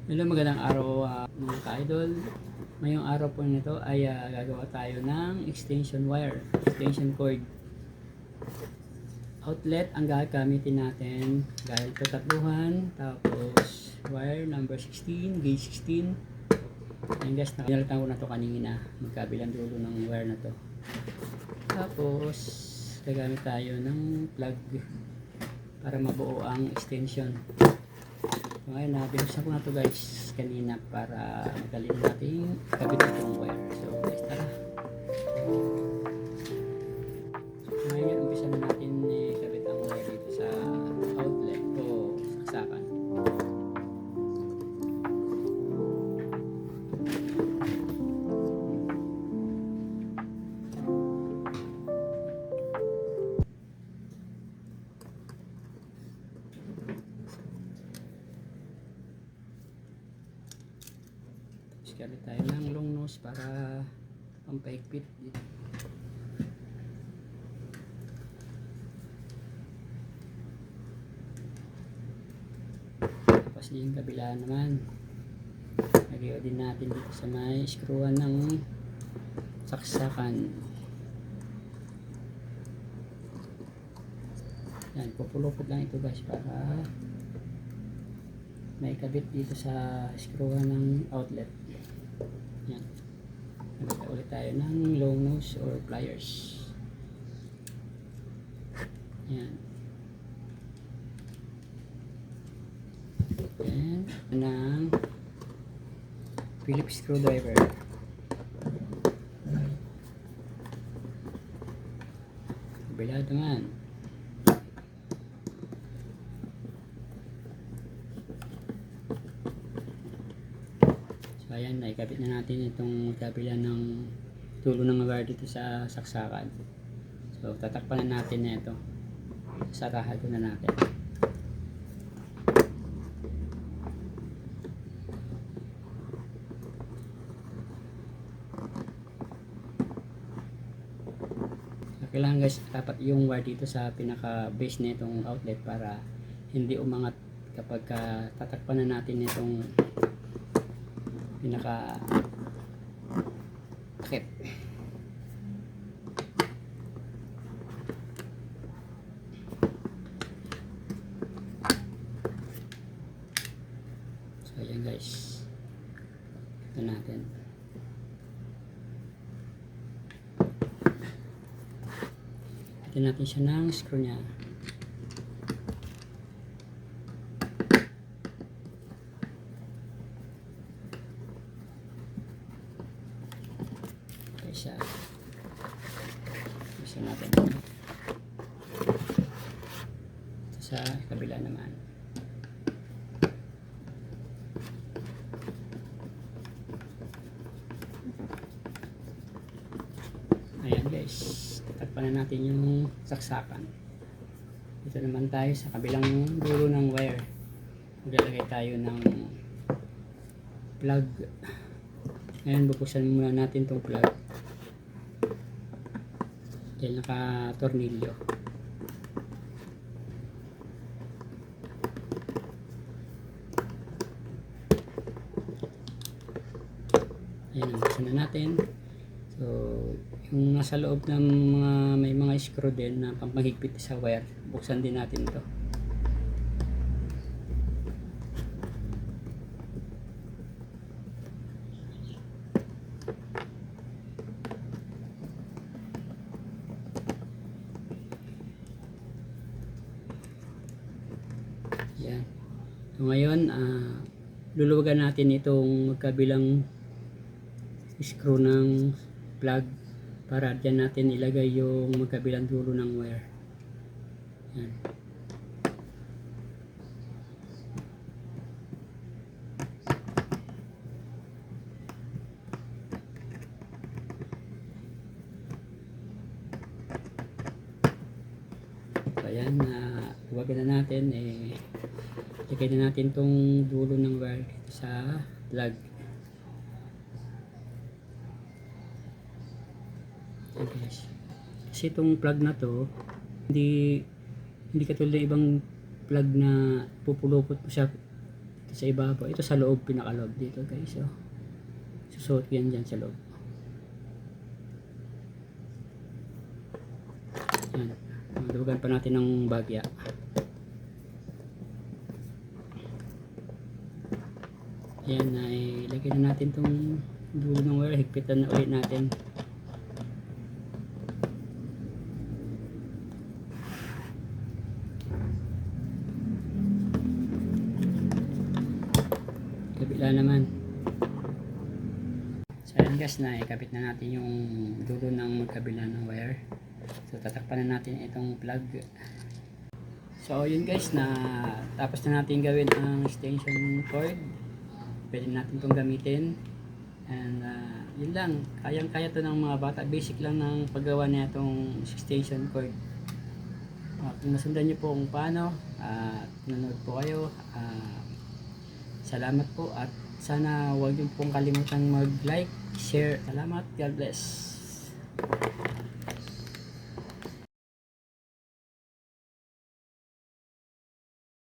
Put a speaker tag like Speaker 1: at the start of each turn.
Speaker 1: Hello, magandang araw mga ka-idol. Ngayong araw po nito ay gagawa tayo ng extension wire, extension cord. Outlet ang gagamitin natin dahil po tatluhan, tapos wire number 16, gauge 16. Ayan guys, nakalimutan ko na to kanina, magkabilang dulo ng wire na to. Tapos gagamit tayo ng plug para mabuo ang extension. So, ngayon binuksan ko na to guys kanina para madali natin kabit itong wire. So guys, tara. So, ngayon umpisa na natin kabit ang wire dito sa outlet o saksakan. Gamit tayo ng long nose para pampaigpit dito. Tapos yung kabila naman lagyan din natin dito sa may screwan ng saksakan. Yan, pupulupot lang ito guys para may kabit dito sa screwan ng outlet. Yan. Nagkita ulit tayo ng long nose or pliers. Yan. And ng Phillips screwdriver. Kabila naman. So ayan, naikabit na natin itong kabila ng dulo ng wire dito sa saksakan. So tatakpan na natin na ito. Sarahan ko na natin. Kailangan guys, dapat yung wire dito sa pinaka base nitong outlet para hindi umangat kapag tatakpan na natin itong pinaka takip. So ayan guys, ito natin. Ito natin siya ng screw nya. Isa natin sa kabila naman. Ayan guys, tatakpan na natin yung saksakan. Dito naman tayo sa kabilang dulo ng wire. Maglalagay tayo ng plug. Ayan, bubuksan muna natin itong plug. Dahil naka-tornilyo. Ayan, buksan na natin. So, yung nasa loob ng may mga screw din na pampahigpit sa wire, buksan din natin ito. Yan. So ngayon, luluwagan natin itong magkabilang screw ng plug para dyan natin ilagay yung magkabilang dulo ng wire. Yan. So ayan, luwagan na natin, lagay na natin tong dulo ng wire sa plug. Ayan guys, kasi itong plug na to hindi katulad ng ibang plug na pupulupot mo siya sa ibabaw. Ito sa loob, pinakaloob dito guys. So, susuot ko yan dyan sa loob. Yan. Dugan pa natin ng bagya. Ayan, ay lagyan na natin itong dulo ng wire. Higpitan na ulit natin. Kabila naman. So ayan guys, na ikabit na natin yung dulo ng magkabila ng wire. So tatakpan na natin itong plug. So yun guys, na tapos na natin gawin ang extension cord. Pwede natin itong gamitin. And yun lang, kayang kaya to ng mga bata. Basic lang ng paggawa na itong extension cord. Kung nasundan nyo po kung paano, nanonood po kayo. Salamat po at sana huwag niyo pong kalimutang mag-like, share. Salamat, God bless.